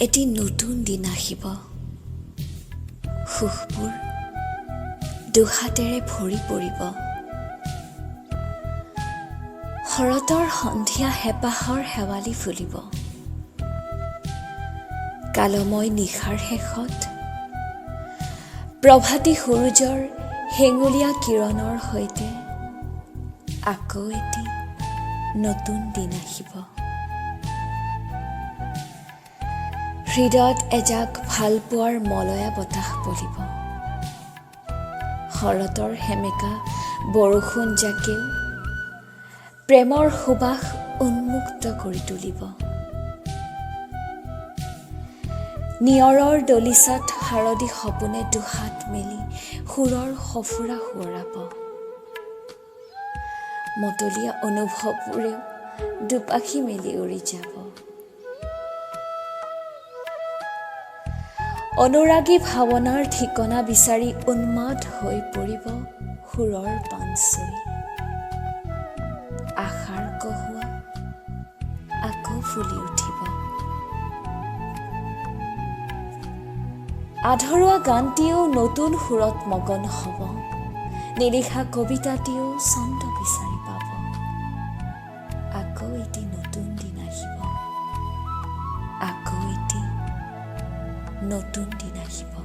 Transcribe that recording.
এটি নতুন দিন আহিব, সুখবোৰ দুহাতেৰে ভৰি পৰিব। শৰতৰ সন্ধিয়া হেঁপাহৰ শেৱালি ফুলিব। কালময় নিশাৰ শেষত প্ৰভাতী সূৰ্যৰ হেঙুলীয়া কিৰণৰ সৈতে আকৌ এটি নতুন দিন আহিব। হৃদয়ত এজাক ভালপোৱাৰ মলয়া বতাহ বলিব। শৰতৰ সেমেকা বৰষুণ জাকেও প্ৰেমৰ সুবাস উন্মুক্ত কৰি তুলিব। নিয়ৰৰ দলিচাত শাৰদী সপোনে দুহাত মেলি সুৰৰ সফুৰা সোঁৱৰাব। মতলীয়া অনুভৱবোৰেও দুপাখি মেলি উৰি যাব। অনুৰাগী ভাৱনাৰ ঠিকনা বিচাৰি উন্মাদ হৈ পৰিব সুৰৰ পানচৈ। আশাৰ কহুৱা আকৌ ফুলি উঠিব। আধৰুৱা গানটিও নতুন সুৰত মগন হ'ব। নিলিখা কবিতাটিও ছন্দ বিচাৰি পাব। আকৌ এটি নতুন দিন আহিব, আকৌ এটি নতুন দিন আহিব।